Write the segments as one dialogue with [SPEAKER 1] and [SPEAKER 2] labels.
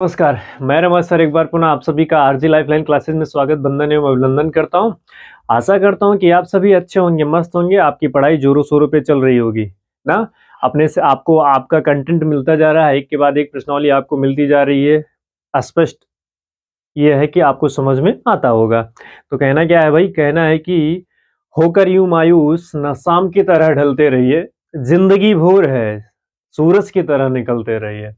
[SPEAKER 1] नमस्कार, मैं रमेश सर एक बार पुनः आप सभी का आरजी लाइफलाइन क्लासेस में स्वागत, वंदन एवं अभिनंदन करता हूं। आशा करता हूं कि आप सभी अच्छे होंगे, मस्त होंगे, आपकी पढ़ाई जोरों शोरों पे चल रही होगी ना। अपने से आपको आपका कंटेंट मिलता जा रहा है, एक के बाद एक प्रश्नावली आपको मिलती जा रही है। स्पष्ट ये है कि आपको समझ में आता होगा। तो कहना क्या है भाई, कहना है कि होकर यूं मायूस न शाम की तरह ढलते रहिए, जिंदगी भोर है सूरज की तरह निकलते रहिए।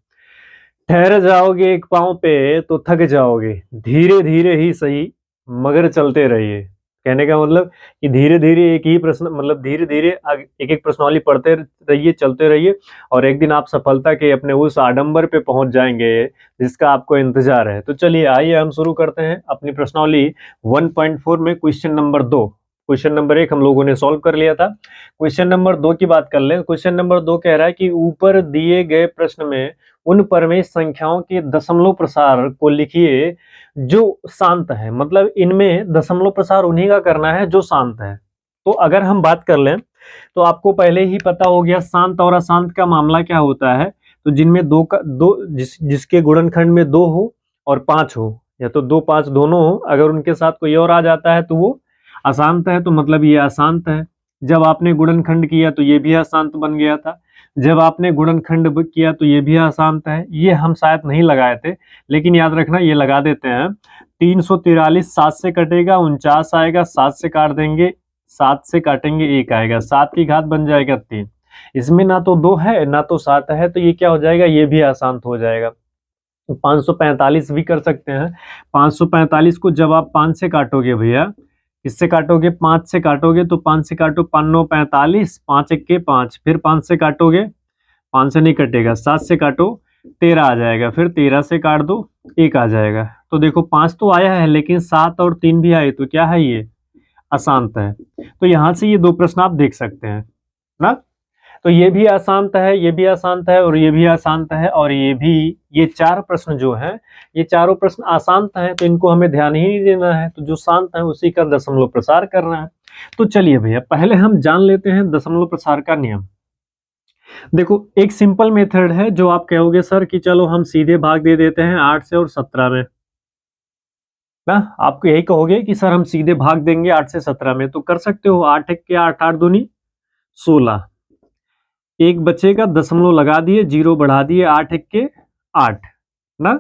[SPEAKER 1] ठहर जाओगे एक पाँव पे तो थक जाओगे, धीरे धीरे ही सही मगर चलते रहिए। कहने का मतलब कि धीरे धीरे एक ही प्रश्न मतलब धीरे धीरे एक एक प्रश्नावली पढ़ते रहिए, चलते रहिए और एक दिन आप सफलता के अपने उस आडंबर पे पहुंच जाएंगे जिसका आपको इंतजार है। तो चलिए आइए हम शुरू करते हैं अपनी प्रश्नावली 1.4 में क्वेश्चन नंबर 2। क्वेश्चन नंबर 1 हम लोगों ने सॉल्व कर लिया था। क्वेश्चन नंबर 2 की बात कर ले। क्वेश्चन नंबर 2 कह रहा है कि ऊपर दिए गए प्रश्न में उन परमेश संख्याओं के दशमलव प्रसार को लिखिए जो शांत है। मतलब इनमें दशमलव प्रसार उन्हीं का करना है जो शांत है। तो अगर हम बात कर लें तो आपको पहले ही पता हो गया शांत और अशांत का मामला क्या होता है। तो जिनमें जिसके गुणनखंड में 2 हो और 5 हो, या तो 2 5 दोनों हो, अगर उनके साथ कोई और आ जाता है तो वो अशांत है। तो मतलब ये अशांत है। जब आपने गुणनखंड किया तो ये भी अशांत बन गया था। जब आपने गुणनखंड किया तो ये भी अशांत है। ये हम शायद नहीं लगाए थे, लेकिन याद रखना ये लगा देते हैं। 343 7 से कटेगा, 49 आएगा, 7 से काट देंगे, 7 से काटेंगे 1 आएगा, 7 की घात बन जाएगा 3। इसमें ना तो 2 है ना तो 7 है, तो ये क्या हो जाएगा, ये भी अशांत हो जाएगा। तो 545 भी कर सकते हैं। 545 को जब आप 5 से काटोगे भैया, इससे काटोगे 5 से काटोगे तो 5 से काटो 5 9 45, 5 1 के 5, फिर 5 से काटोगे, 5 से नहीं कटेगा, 7 से काटो 13 आ जाएगा, फिर 13 से काट दो 1 आ जाएगा। तो देखो 5 तो आया है, लेकिन 7 और 3 भी आए, तो क्या है, ये अशांत है। तो यहां से ये 2 प्रश्न आप देख सकते हैं ना। तो ये भी अशांत है, ये भी अशांत है और ये भी अशांत है और ये भी। ये 4 प्रश्न जो हैं, ये चारों प्रश्न अशांत हैं, तो इनको हमें ध्यान ही नहीं देना है। तो जो शांत है उसी का दशमलव प्रसार करना है। तो चलिए भैया पहले हम जान लेते हैं दशमलव प्रसार का नियम। देखो एक सिंपल मेथड है जो आप कहोगे सर कि चलो हम सीधे भाग दे देते हैं 8 से और 17 में ना। आपको यही कहोगे कि सर हम सीधे भाग देंगे 8 से 17 में, तो कर सकते हो। 8 1 के 8, 8 दूनी 16, एक बचेगा, दशमलव लगा दिए, 0 बढ़ा दिए, 8 1 के 8 ना,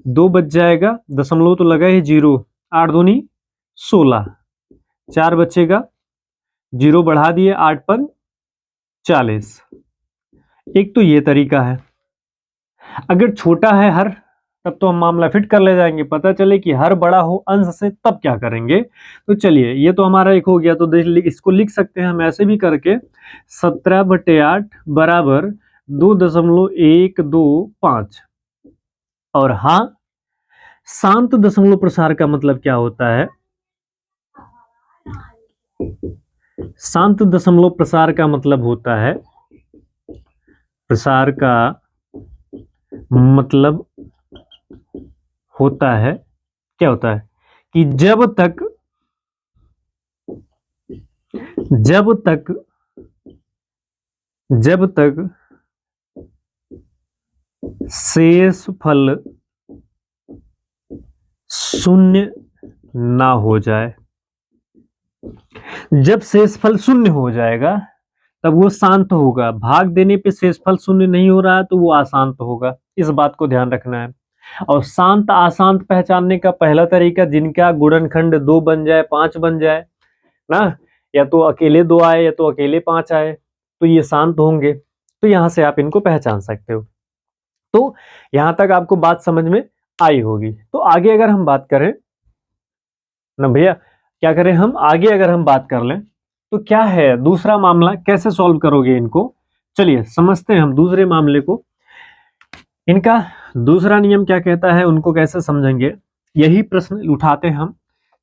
[SPEAKER 1] 2 बच जाएगा, दशमलव तो लगा ही 0, 8 दूनी 16, 4 बचेगा, 0 बढ़ा दिए, 8 पन 40। एक तो ये तरीका है। अगर छोटा है हर, तब तो हम मामला फिट कर ले जाएंगे। पता चले कि हर बड़ा हो अंश से, तब क्या करेंगे। तो चलिए ये तो हमारा एक हो गया। तो इसको लिख सकते हैं हम ऐसे भी करके, 17/8 बराबर 2.125। और हाँ, शांत दशमलव प्रसार का मतलब क्या होता है। शांत दशमलव प्रसार का मतलब होता है, प्रसार का मतलब होता है, क्या होता है कि जब तक शेष फल शून्य ना हो जाए। जब शेषफल शून्य हो जाएगा तब वो शांत होगा। भाग देने पे शेषफल शून्य नहीं हो रहा है तो वो अशांत होगा। इस बात को ध्यान रखना है। और शांत अशांत पहचानने का पहला तरीका, जिनका गुणनखंड 2 बन जाए, 5 बन जाए ना, या तो अकेले 2 आए या तो अकेले 5 आए, तो ये शांत होंगे। तो यहां से आप इनको पहचान सकते हो। तो यहां तक आपको बात समझ में आई होगी। तो आगे अगर हम बात करें ना भैया, क्या करें हम आगे, अगर हम बात कर लें तो क्या है दूसरा मामला, कैसे सॉल्व करोगे इनको। चलिए समझते हैं हम दूसरे मामले को। इनका दूसरा नियम क्या कहता है, उनको कैसे समझेंगे। यही प्रश्न उठाते हम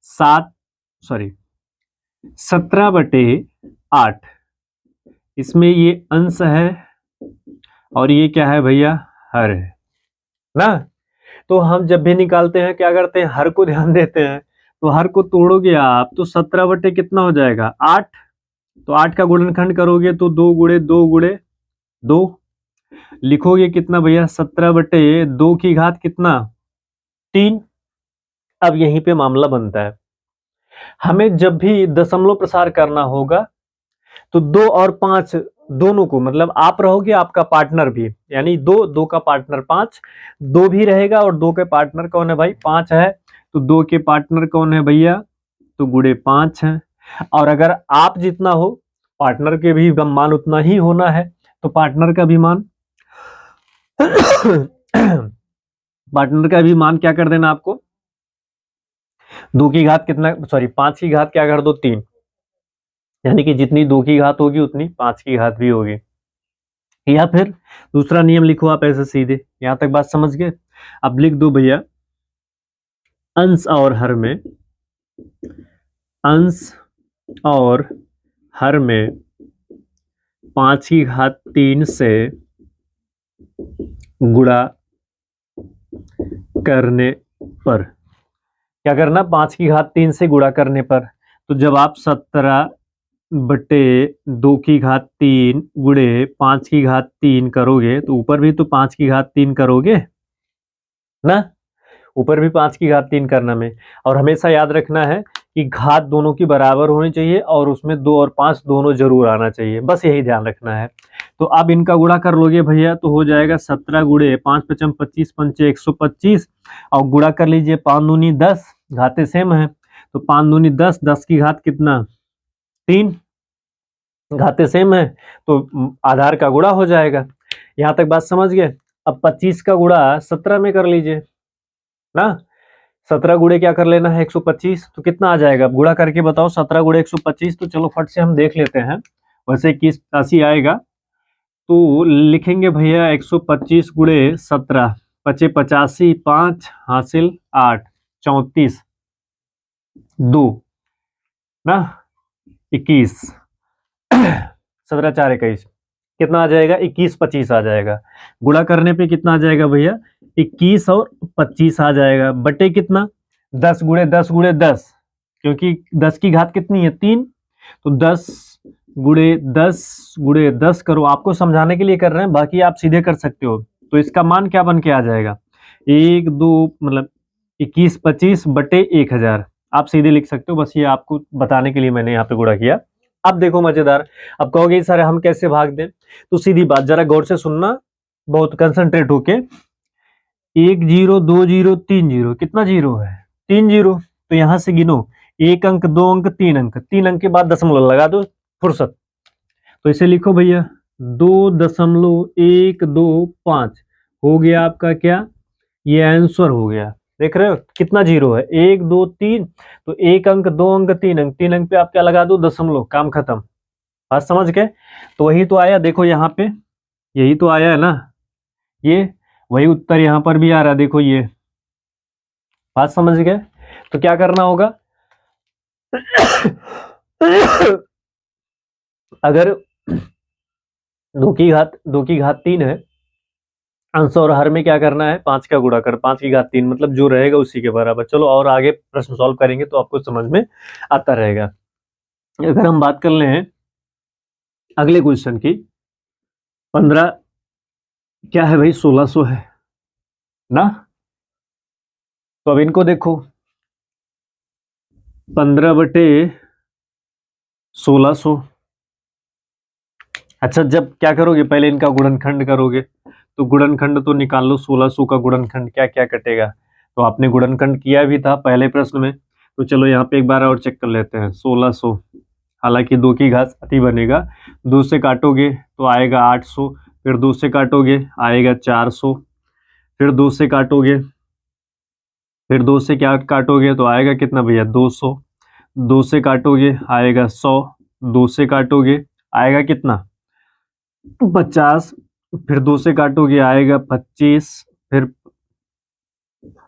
[SPEAKER 1] 17/8। इसमें ये अंश है और ये क्या है भैया, हर है ना। तो हम जब भी निकालते हैं क्या करते हैं, हर को ध्यान देते हैं। तो हर को तोड़ोगे आप तो 17 कितना हो जाएगा, 8। तो 8 का गुणनखंड करोगे तो 2 गुणे 2 गुणे 2, लिखोगे कितना भैया, 17/2 की घात कितना, 3। अब यहीं पे मामला बनता है, हमें जब भी दशमलव प्रसार करना होगा तो 2 और 5 दोनों को, मतलब आप रहोगे, आपका पार्टनर भी, यानी 2 का पार्टनर 5, 2 भी रहेगा और 2 के पार्टनर कौन है भाई, 5 है। तो 2 के पार्टनर कौन है भैया, तो गुणे 5 है। और अगर आप जितना हो, पार्टनर के भी मान उतना ही होना है, तो पार्टनर का भी मान पार्टनर का भी मान क्या कर देना आपको, 2 की घात कितना, सॉरी 5 की घात क्या कर दो, 3, यानी कि जितनी 2 की घात होगी उतनी 5 की घात भी होगी। या फिर दूसरा नियम लिखो आप ऐसे सीधे, यहां तक बात समझ गए। अब लिख दो भैया, अंश और हर में, अंश और हर में 5 की घात 3 से गुणा करने पर, क्या करना, 5 की घात 3 से गुणा करने पर। तो जब आप 17/2 की घात 3 गुणे 5 की घात 3 करोगे, तो ऊपर भी तो 5 की घात 3 करोगे ना, ऊपर भी 5 की घात 3 करना में। और हमेशा याद रखना है कि घात दोनों की बराबर होनी चाहिए और उसमें 2 और 5 दोनों जरूर आना चाहिए, बस यही ध्यान रखना है। तो अब इनका गुणा कर लोगे भैया, तो हो जाएगा 17 गुणे 5 पचम 25 पंचे 125, और गुणा कर लीजिए 5 दूनी 10, घातें सेम है, तो 5 दूनी 10, 10 की घात कितना, 3, घातें सेम है, तो आधार का गुणा हो जाएगा। यहां तक बात समझ गए। अब 25 का गुणा 17 में कर लीजिए ना, 17 गुणे क्या कर लेना है, 125, तो कितना आ जाएगा, गुणा करके बताओ, 17 गुणे 125, तो चलो फट से हम देख लेते हैं। वैसे 81 आएगा, तो लिखेंगे भैया 125 गुणे 17, 25 85, 5 हासिल 8, 34 2 ना, 21, 17 4 21, कितना आ जाएगा, 21 25 आ जाएगा। गुणा करने पे कितना आ जाएगा भैया, 21 और 25 आ जाएगा, बटे कितना, 10 गुणे 10 गुणे 10, क्योंकि 10 की घात कितनी है, 3, तो 10 गुणे 10 गुणे 10 करो, आपको समझाने के लिए कर रहे हैं, बाकी आप सीधे कर सकते हो। तो इसका मान क्या बन के आ जाएगा, 1 2 मतलब 21 25 बटे 1000, आप सीधे लिख सकते हो, बस ये आपको बताने के लिए मैंने यहाँ पे गुणा किया। अब देखो मजेदार, अब कहोगे सर हम कैसे भाग दें, तो सीधी बात, जरा गौर से सुनना, बहुत कंसंट्रेट होके। 1 0 2 0 3 0, कितना जीरो है, 3 0, तो यहां से गिनो, 1 अंक 2 अंक 3 अंक, 3 अंक के बाद दशमलव लगा दो फुर्सत। तो इसे लिखो भैया 2.125 हो गया आपका क्या, ये आंसर हो गया। देख रहे हो कितना जीरो है, 1 2 3, तो 1 अंक 2 अंक 3 अंक, 3 अंक पे आप क्या लगा दो, दशमलव, काम खत्म। बात समझ गए। तो वही तो आया, देखो यहाँ पे यही तो आया है ना, ये वही उत्तर यहाँ पर भी आ रहा है, देखो ये, बात समझ गए। तो क्या करना होगा अगर 2 की घात 3 है, अंश और हर में क्या करना है, 5 का गुणा कर, 5 की घात 3, मतलब जो रहेगा उसी के बराबर। चलो और आगे प्रश्न सॉल्व करेंगे तो आपको समझ में आता रहेगा। अगर हम बात कर ले हैं अगले क्वेश्चन की, 15 क्या है भाई, 1600 है ना। तो अब इनको देखो, 15/1600। अच्छा, जब क्या करोगे, पहले इनका गुणनखंड करोगे, तो गुणनखंड तो निकाल लो, 1600 का गुणनखंड क्या क्या कटेगा, तो आपने गुणनखंड किया भी था पहले प्रश्न में, तो चलो यहाँ पे एक बार और चेक कर लेते हैं। 1600, हालांकि 2 की घात ही बनेगा, 2 से काटोगे तो आएगा 800, फिर 2 से काटोगे आएगा 400, फिर 2 से काटोगे, फिर 2 से क्या काटोगे तो आएगा कितना भैया, 200, 2 से काटोगे आएगा 100, 2 से काटोगे आएगा कितना, 50, फिर 2 से काटोगे आएगा 25, फिर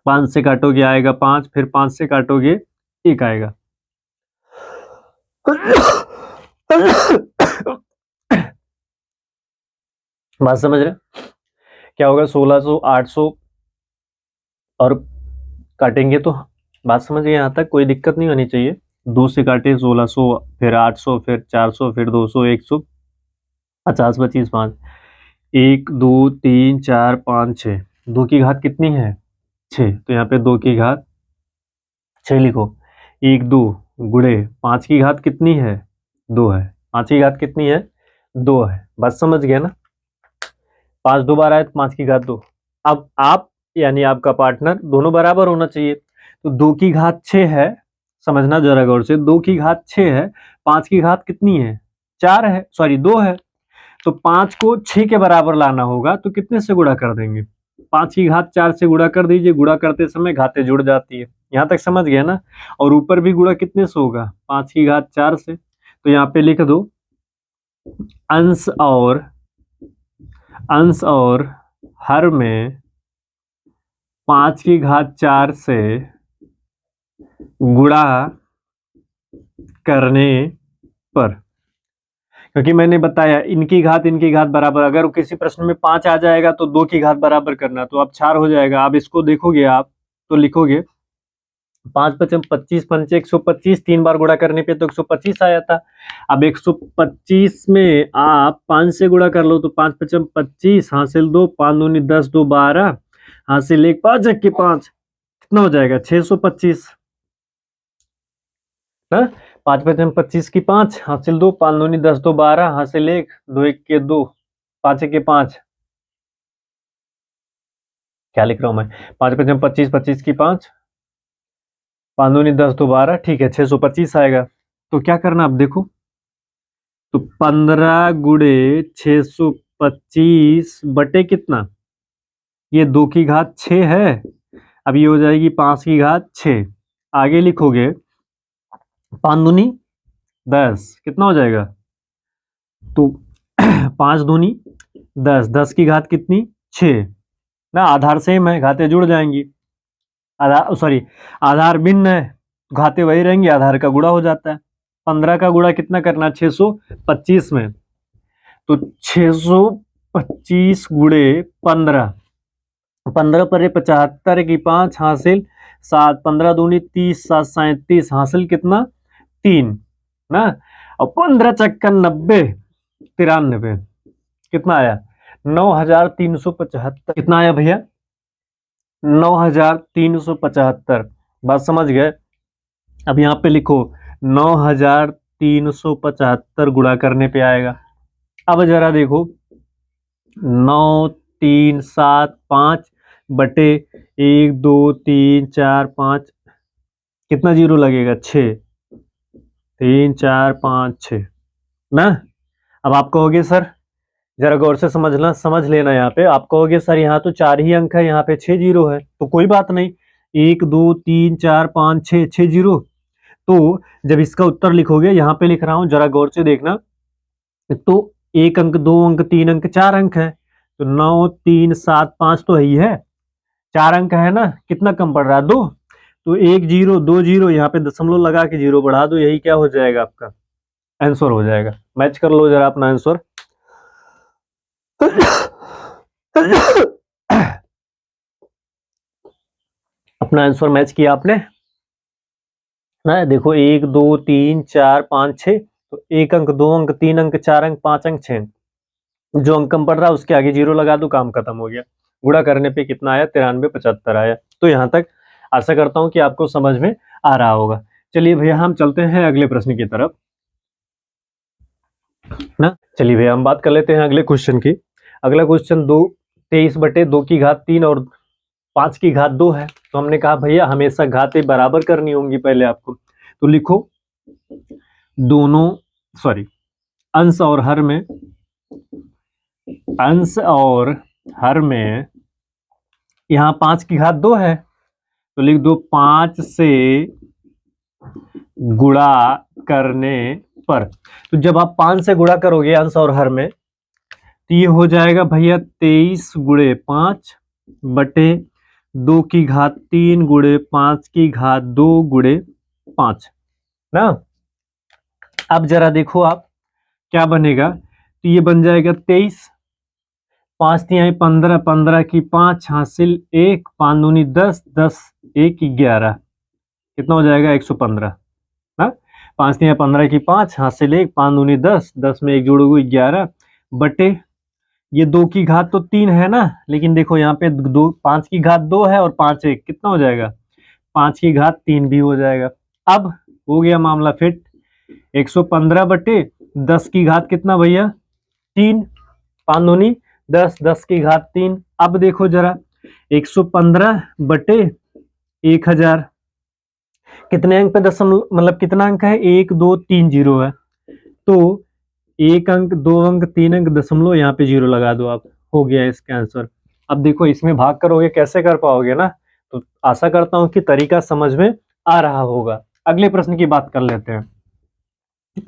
[SPEAKER 1] 5 से काटोगे आएगा 5, फिर 5 से काटोगे 1 आएगा। बात समझ रहे, क्या होगा, 1600 800 और काटेंगे तो, बात समझिए यहाँ तक, कोई दिक्कत नहीं होनी चाहिए। 2 से काटे 1600, फिर 800, फिर 400, फिर 200, 150, 25, 5, 1 2 3 4 5 6, 2 की घात कितनी है 6, तो यहाँ पे 2 की घात 6 लिखो। 1 2 गुणे 5 की घात कितनी है 2 है, 5 की घात कितनी है 2 है। बस समझ गया ना, 5 2 बार आए तो 5 की घात 2। अब आप यानी आपका पार्टनर दोनों बराबर होना चाहिए, तो 2 की घात 6 है, समझना जरा गौर से, 2 की घात 6 है, 5 की घात कितनी है 4 है, सॉरी 2 है, तो 5 को 6 के बराबर लाना होगा, तो कितने से गुणा कर देंगे, 5 की घात 4 से गुणा कर दीजिए, गुणा करते समय घातें जुड़ जाती है। यहाँ तक समझ गया ना, और ऊपर भी गुणा कितने से होगा 5 की घात 4 से, तो यहाँ पे लिख दो अंश और हर में 5 की घात 4 से गुणा करने पर, क्योंकि मैंने बताया इनकी घात बराबर, अगर किसी प्रश्न में 5 आ जाएगा तो 2 की घात बराबर करना, तो अब 4 हो जाएगा। अब इसको देखोगे आप तो लिखोगे 5 पचम 25 पंचे 125, 3 बार गुणा करने पे तो 125 आया था। अब 125 में आप 5 से गुणा कर लो, तो 5 पचम 25 हासिल 2, 5 दूनी 10, 2 12 हासिल 1, 5 1 के 5, कितना हो जाएगा 625 ना। 5 पचम 25 की 5 हासिल 2, 5 दूनी 10, 2 12 हासिल 1, 2 1 के 2, 5 1 के 5, क्या लिख रहा हूं मैं, 5 पचम 25, 25 की 5, 5 दूनी 10, 2 12, ठीक है 625 आएगा। तो क्या करना अब देखो, तो 15 गुणे 625 बटे कितना, ये 2 की घात 6 है, अब ये हो जाएगी 5 की घात 6, आगे लिखोगे 5 दूनी 10, कितना हो जाएगा, तो 5 दूनी 10, 10 की घात कितनी 6 ना, आधार सेम है घातें जुड़ जाएंगी, आधार सॉरी आधार भिन्न है, घातें वही रहेंगी, आधार का गुणा हो जाता है। 15 का गुणा कितना करना 625 में, तो 625 गुणे 15, 15 पर 75 की 5 हासिल 7, 15 दूनी 30, 7 37 हासिल कितना 3 ना, और 15 चक्का 90, 93, कितना आया 9375, कितना आया भैया 9375, बात समझ गए। अब यहाँ पे लिखो 9375 गुणा करने पे आएगा। अब जरा देखो 9 3 7 5 बटे 1 2 3 4 5, कितना जीरो लगेगा 6, 3 4 5 6 ना। अब आप कहोगे सर, जरा गौर से समझ लेना, यहाँ पे आप कहोगे सर यहाँ तो 4 ही अंक है, यहाँ पे 6 जीरो है, तो कोई बात नहीं, 1 2 3 4 5 6, 6 जीरो। तो जब इसका उत्तर लिखोगे, यहाँ पे लिख रहा हूं जरा गौर से देखना, तो 1 अंक 2 अंक 3 अंक 4 अंक है, तो 9 3 7 5 तो ही है, 4 अंक है ना, कितना कम पड़ रहा है 2, तो 1 जीरो 2 जीरो, यहाँ पे दशमलव लगा के जीरो बढ़ा दो, यही क्या हो जाएगा आपका आंसर हो जाएगा। मैच कर लो जरा अपना आंसर। अपना आंसर मैच किया आपने ना, देखो 1 2 3 4 5 6, तो 1 अंक 2 अंक 3 अंक 4 अंक 5 अंक 6, जो अंक कम पड़ रहा है उसके आगे जीरो लगा दो, काम खत्म हो गया। गुणा करने पे कितना आया 9375 आया। तो यहाँ तक आशा करता हूँ कि आपको समझ में आ रहा होगा। चलिए भैया हम चलते हैं अगले प्रश्न की तरफ ना। चलिए भैया हम बात कर लेते हैं अगले क्वेश्चन की। अगला क्वेश्चन 23 बटे 2 की घात 3 और 5 की घात 2 है। तो हमने कहा भैया हमेशा घातें बराबर करनी होंगी पहले आपको, तो लिखो दोनों अंश और हर में यहाँ 5 की घात 2 है, तो लिख दो 5 से गुणा करने पर। तो जब आप 5 से गुणा करोगे अंश और हर में, तो ये हो जाएगा भैया 23 गुणे 5 बटे 2 की घात 3 गुणे 5 की घात 2 गुणे 5 ना। अब जरा देखो आप क्या बनेगा, तो ये बन जाएगा 23, 5 तिहाई 15, 15 की 5 हासिल 1, 5 दूनी 10, 10 1 11, कितना हो जाएगा 115 ना। 5 तिहाई 15 की 5 हासिल 1, 5 दूनी 10, 10 में 1 जोड़ोगे 11 बटे ये 2 की घात तो 3 है ना, लेकिन देखो यहाँ पे 5 की घात 2 है और 5 1 कितना हो जाएगा, 5 की घात 3 भी हो जाएगा। अब हो गया मामला फिट। 115 बटे 10 की घात कितना भैया, 3, 5 दूनी 10, 10 की घात 3। अब देखो जरा 115 बटे 1000, कितने अंक पे दशमलव, मतलब कितना अंक है, 1 2 3 जीरो है, तो 1 अंक 2 अंक 3 अंक दशमलव, यहाँ पे जीरो लगा दो आप, हो गया इसका आंसर। अब देखो इसमें भाग करोगे कैसे कर पाओगे ना, तो आशा करता हूं कि तरीका समझ में आ रहा होगा। अगले प्रश्न की बात कर लेते हैं।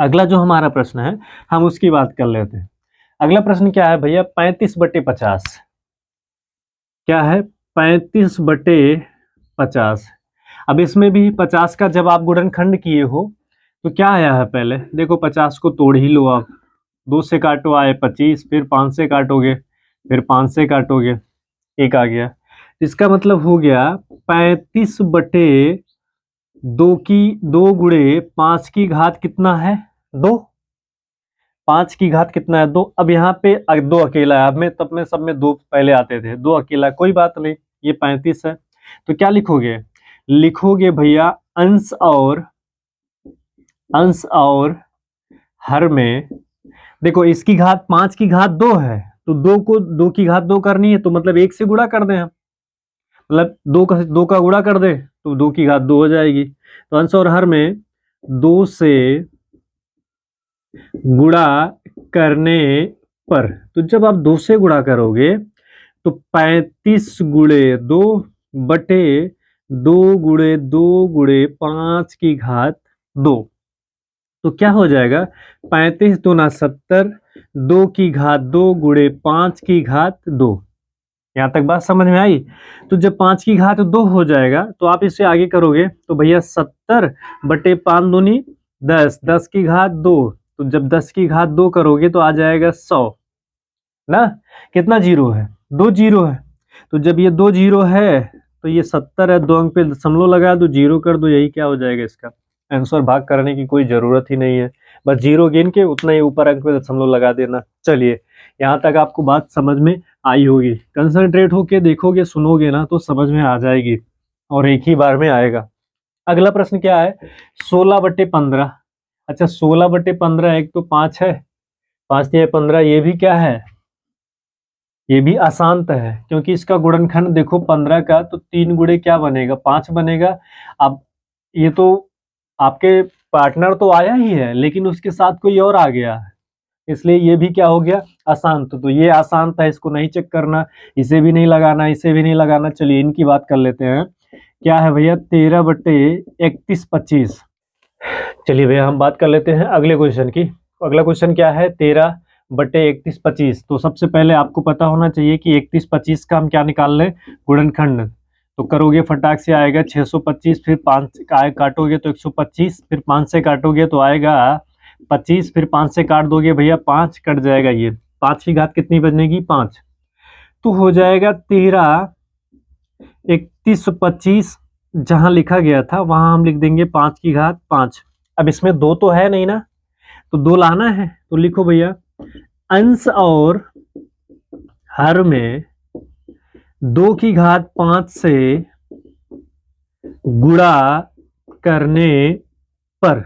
[SPEAKER 1] अगला जो हमारा प्रश्न है हम उसकी बात कर लेते हैं। अगला प्रश्न क्या है भैया, 35 बटे 50। क्या है, 35 बटे 50। अब इसमें भी 50 का जब आप गुणनखंड किए हो तो क्या आया है, पहले देखो 50 को तोड़ ही लो आप, 2 से काटो आए 25, फिर 5 से काटोगे, फिर 5 से काटोगे, 1 आ गया। इसका मतलब हो गया 35 बटे 2 की 2 गुणे 5 की घात कितना है, 2। 5 की घात कितना है, 2। अब यहाँ पे 2 अकेला है, अब में तब में सब में 2 पहले आते थे, 2 अकेला, कोई बात नहीं, ये 35 है। तो क्या लिखोगे, लिखोगे भैया अंश और हर में, देखो इसकी घात 5 की घात 2 है, तो 2 को 2 की घात 2 करनी है, तो मतलब 1 से गुणा कर दें हम, मतलब 2 का गुणा कर दे तो 2 की घात 2 हो जाएगी। तो अंश और हर में 2 से गुणा करने पर, तो जब आप 2 से गुणा करोगे तो 35 गुणे 2 बटे 2 गुणे 2 गुणे 5 की घात 2, तो क्या हो जाएगा, 35 दूना 70, 2 की घात 2 गुणे 5 की घात 2। यहां तक बात समझ में आई। तो जब 5 की घात 2 हो जाएगा तो आप इसे आगे करोगे तो भैया 70 बटे 5 दूनी 10, 10 की घात 2, तो जब 10 की घात 2 करोगे तो आ जाएगा 100 ना। कितना जीरो है, 2 जीरो है, तो जब ये 2 जीरो है तो ये 70 है, 2 अंक पे दशमलव लगा दो, जीरो कर दो, यही क्या हो जाएगा इसका आंसर। भाग करने की कोई जरूरत ही नहीं है, बस जीरो गिन के उतना ही ऊपर अंक पे दशमलव लगा देना। चलिए यहाँ तक आपको बात समझ में आई होगी, कंसंट्रेट होके देखोगे सुनोगे ना तो समझ में आ जाएगी और एक ही बार में आएगा। अगला प्रश्न क्या है, 16 बटे 15। अच्छा 16 बटे 15, एक तो 5 है, 5 दिया 15, ये भी क्या है, ये भी अशांत है, क्योंकि इसका गुणनखंड देखो 15 का, तो 3 गुणे क्या बनेगा, 5 बनेगा। अब ये तो आपके पार्टनर तो आया ही है, लेकिन उसके साथ कोई और आ गया है, इसलिए ये भी क्या हो गया, अशांत। तो ये अशांत है, इसको नहीं चेक करना, इसे भी नहीं लगाना, इसे भी नहीं लगाना। चलिए इनकी बात कर लेते हैं। क्या है भैया, 13 बटे 31 25। चलिए भैया हम बात कर लेते हैं अगले क्वेश्चन की। अगला क्वेश्चन क्या है, 13 बटे 31 25। तो सबसे पहले आपको पता होना चाहिए कि 31 25 का हम क्या निकाल लें, गुणनखंड। तो करोगे फटाक से, आएगा 625, फिर 5 काटोगे तो 125, फिर 5 से काटोगे तो आएगा 25, फिर 5 से काट दोगे भैया 5 कट जाएगा, ये 5 की घात कितनी बनेगी, 5। तो हो जाएगा 13 31 25, जहां लिखा गया था वहां हम लिख देंगे 5 की घात 5। अब इसमें 2 तो है नहीं ना, तो 2 लाना है, तो लिखो भैया अंश और हर में 2 की घात 5 से गुणा करने पर,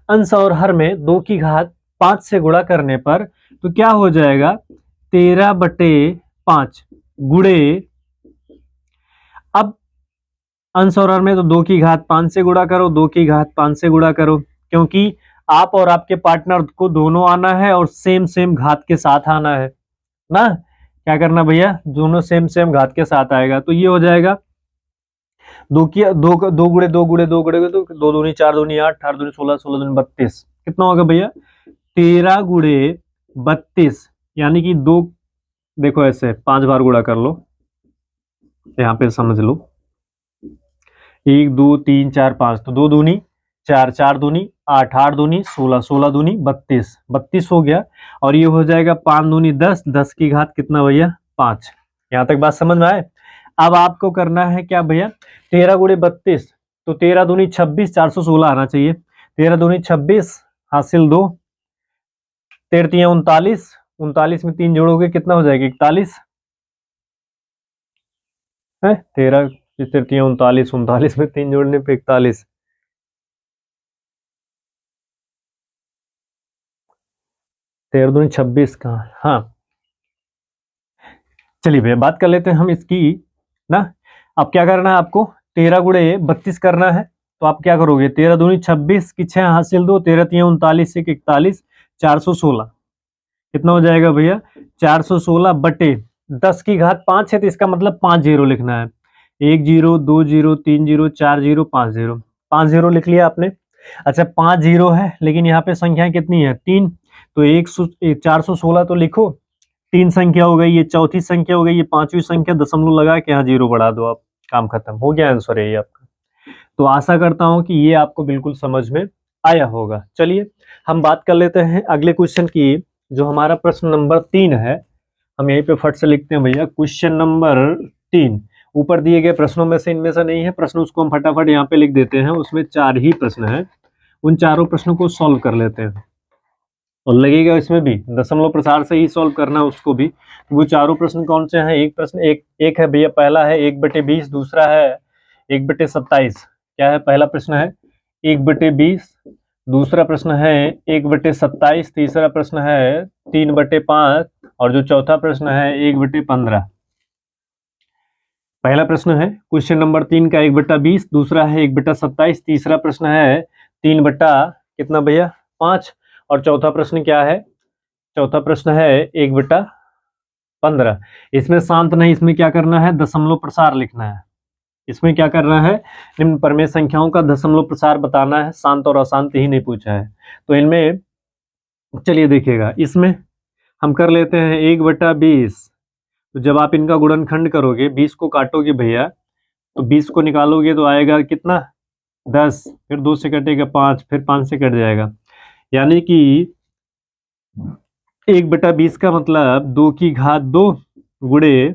[SPEAKER 1] अंश और हर में 2 की घात 5 से गुणा करने पर, तो क्या हो जाएगा 13 बटे 5 गुणे, अब अंश और हर में तो 2 की घात 5 से गुणा करो, 2 की घात 5 से गुणा करो, क्योंकि आप और आपके पार्टनर को दोनों आना है और सेम सेम घात के साथ आना है ना। क्या करना भैया, दोनों सेम सेम घात के साथ आएगा, तो ये हो जाएगा 2 की 2 गुणे 2 गुणे 2 गुणे तो 2 दूनी 4 दूनी 8, 8 दूनी 16, 16 दूनी 32, कितना होगा भैया 13 गुणे 32, यानी कि 2, देखो ऐसे 5 बार गुणा कर लो, यहाँ पे समझ लो, 1 2 3 4 5, तो 2 दूनी 4, 4 दूनी 8, 8 दूनी 16, 16 दूनी 32, 32 हो गया, और ये हो जाएगा 5 दूनी 10, 10 की घात कितना भैया 5। यहाँ तक बात समझ में आए। अब आपको करना है क्या भैया, 13 गुणे 32, तो 13 दूनी 26, 416 आना चाहिए, 13 दूनी 26 हासिल 2, 13 39, 39 में 3 जोड़ोगे कितना हो जाएगा? 41 है। 13 तिरतियां 39, 39 में 3 जोड़ने पे 41। तेरह दूनी 26 का। हाँ चलिए भैया बात कर लेते हैं हम इसकी ना। अब क्या करना है आपको? 13 गुणे 32 करना है। तो आप क्या करोगे? 13 दूनी 26 की 6 हासिल 2, 13 तिया 39 से 41, 416 कितना हो जाएगा भैया? 416 बटे 10 की घात 5 है, तो इसका मतलब 5 जीरो लिखना है। 1 zero, 2 zero, 3 zero, 4 zero, 5 zero. 5 zero लिख लिया आपने। अच्छा 5 जीरो है, लेकिन यहाँ पे संख्याएं कितनी है? 3। तो 416 तो लिखो, 3 संख्या हो गई, ये चौथी संख्या हो गई, ये पांचवी संख्या, दशमलव लगा के यहाँ जीरो बढ़ा दो आप, काम खत्म हो गया, आंसर है ये आपका। तो आशा करता हूं कि ये आपको बिल्कुल समझ में आया होगा। चलिए हम बात कर लेते हैं अगले क्वेश्चन की, जो हमारा प्रश्न नंबर 3 है। हम यहीं पे फट से लिखते हैं भैया, क्वेश्चन नंबर 3। ऊपर दिए गए प्रश्नों में से इनमें से नहीं है प्रश्न, उसको हम फटाफट यहाँ पे लिख देते हैं। उसमें 4 ही प्रश्न है, उन चारों प्रश्नों को सॉल्व कर लेते हैं। और लगेगा इसमें भी दशमलव प्रसार से ही सॉल्व करना है उसको भी। वो चारों प्रश्न कौन से हैं? एक प्रश्न एक है भैया, पहला है 1/20, दूसरा है 1/27। क्या है? पहला प्रश्न है 1/20, दूसरा प्रश्न है 1/27, तीसरा प्रश्न है 3/5, और जो चौथा प्रश्न है 1/15। पहला प्रश्न है क्वेश्चन नंबर 3 का 1/20, दूसरा है 1/27, तीसरा प्रश्न है 3 बटा कितना भैया? 5, और चौथा प्रश्न क्या है? चौथा प्रश्न है 1/15। इसमें शांत नहीं, इसमें क्या करना है? दशमलव प्रसार लिखना है। इसमें क्या करना है? निम्न प्रमेय संख्याओं का दशमलव प्रसार बताना है, शांत और अशांत ही नहीं पूछा है। तो इनमें चलिए देखिएगा, इसमें हम कर लेते हैं 1/20। तो जब आप इनका गुणनखंड करोगे, 20 को काटोगे भैया, तो 20 को निकालोगे तो आएगा कितना? 10, फिर 2 से कटेगा 5, फिर 5 से कट जाएगा। यानी कि 1/20 का मतलब 2 की घात 2 गुणे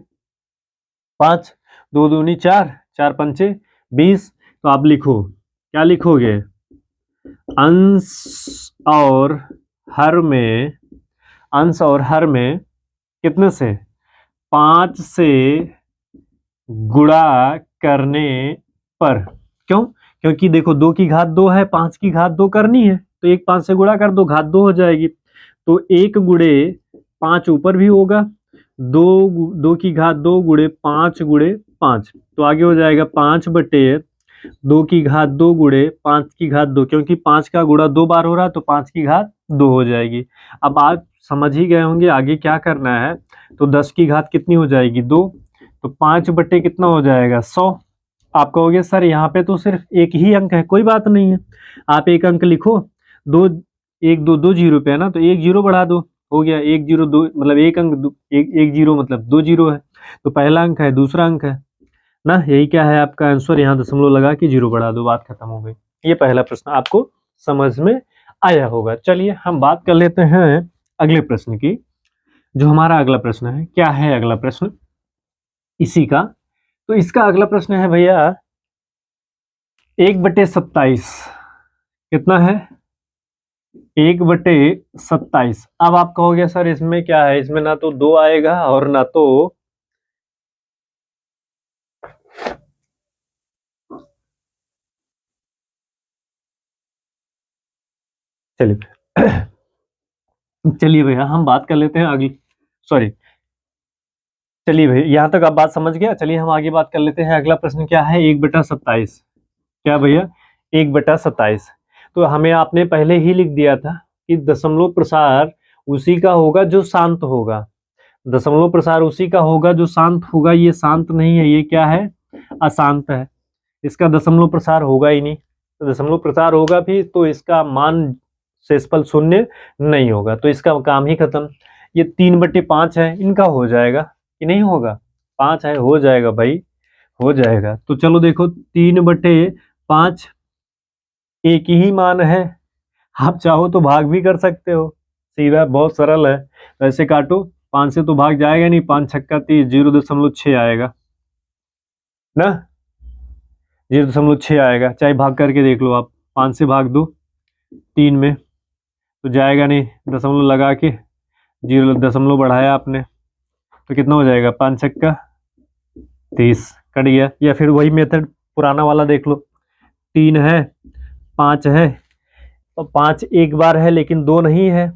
[SPEAKER 1] 5, 2 दूनी 4, 4 पंचे 20। तो आप लिखो, क्या लिखोगे? अंश और हर में, अंश और हर में कितने से? 5 से गुणा करने पर। क्यों? क्योंकि देखो 2 की घात 2 है, 5 की घात 2 करनी है, तो 1 5 से गुणा कर दो, घात 2 हो जाएगी। तो 1 गुणे 5 ऊपर भी होगा, 2 की घात 2 गुणे 5 गुणे 5, तो आगे हो जाएगा 5/2 की घात 2 गुणे 5 की घात 2, क्योंकि 5 का गुणा 2 बार हो रहा है, तो 5 की घात 2 हो जाएगी। अब आप समझ ही गए होंगे आगे क्या करना है। तो 10 की घात कितनी हो जाएगी? 2, तो 5 बटे कितना हो जाएगा? 100। आप कहोगे सर यहाँ पे तो सिर्फ एक ही अंक है, कोई बात नहीं है, आप एक अंक लिखो। 2 1 2 2 जीरो पे है ना, तो 1 जीरो बढ़ा दो, हो गया 1 0 2, मतलब एक अंक, एक जीरो मतलब 2 जीरो है, तो पहला अंक है, दूसरा अंक है ना, यही क्या है आपका आंसर। यहाँ दशमलव लगा के जीरो बढ़ा दो, बात खत्म हो गई। ये पहला प्रश्न आपको समझ में आया होगा। चलिए हम बात कर लेते हैं अगले प्रश्न की। जो हमारा अगला प्रश्न है, क्या है अगला प्रश्न इसी का? तो इसका अगला प्रश्न है भैया 1/27। कितना है? 1/27। अब आप कहोगे सर इसमें क्या है? इसमें ना तो 2 आएगा और ना तो चलिए चलिए भैया हम बात कर लेते हैं अगली, सॉरी, चलिए भैया यहाँ तक आप बात समझ गया। चलिए हम आगे बात कर लेते हैं। अगला प्रश्न क्या है? 1/27। क्या भैया? 1/27। तो हमें आपने पहले ही लिख दिया था कि दशमलव प्रसार उसी का होगा जो शांत होगा। दशमलव प्रसार उसी का होगा जो शांत होगा। ये शांत नहीं है, ये क्या है? अशांत है। इसका दशमलव प्रसार होगा ही नहीं। तो दशमलव प्रसार होगा भी तो इसका मान शेषफल 0 नहीं होगा, तो इसका काम ही खत्म। ये 3/5 है, इनका हो जाएगा कि नहीं होगा? 5 है, हो जाएगा भाई, हो जाएगा। तो चलो देखो 3/5 एक ही मान है, आप चाहो तो भाग भी कर सकते हो, सीधा बहुत सरल है। वैसे काटो, 5 से तो भाग जाएगा नहीं, 5 छक्का 30, 0.6 आएगा ना, 0.6 आएगा। चाहे भाग करके देख लो आप, 5 से भाग दो 3 में तो जाएगा नहीं, दशमलव लगा के 0 दशमलव बढ़ाया आपने तो कितना हो जाएगा, 5 छक्का 30 कट गया। या फिर वही मेथड पुराना वाला देख लो, 3 है 5 है तो 5 एक बार है लेकिन 2 नहीं है,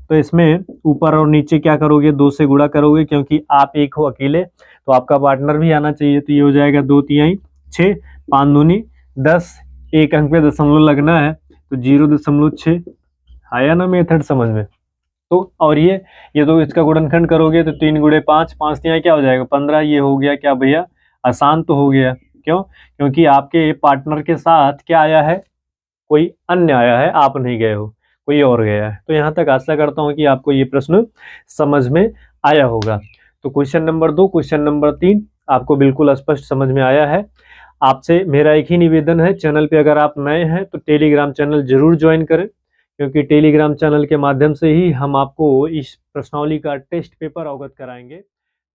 [SPEAKER 1] तो इसमें ऊपर और नीचे क्या करोगे, 2 से गुणा करोगे, क्योंकि आप एक हो अकेले तो आपका पार्टनर भी आना चाहिए। तो ये हो जाएगा 2 तिहाई 6, 5 दूनी 10, एक अंक पे दशमलव लगना है तो 0.6 आया ना मेथड समझ में। तो और ये तो इसका गुणनखंड करोगे तो 3 गुणे 5, 5 तिहाई क्या हो जाएगा 15। ये हो गया क्या भैया, आसान तो हो गया। क्यों, क्योंकि आपके पार्टनर के साथ क्या आया है, कोई अन्य आया है, आप नहीं गए हो, कोई और गया है। तो यहाँ तक आशा करता हूँ कि आपको ये प्रश्न समझ में आया होगा। तो क्वेश्चन नंबर 2, क्वेश्चन नंबर 3 आपको बिल्कुल स्पष्ट समझ में आया है। आपसे मेरा एक ही निवेदन है, चैनल पे अगर आप नए हैं तो टेलीग्राम चैनल जरूर ज्वाइन करें, क्योंकि टेलीग्राम चैनल के माध्यम से ही हम आपको इस प्रश्नावली का टेस्ट पेपर अवगत कराएंगे।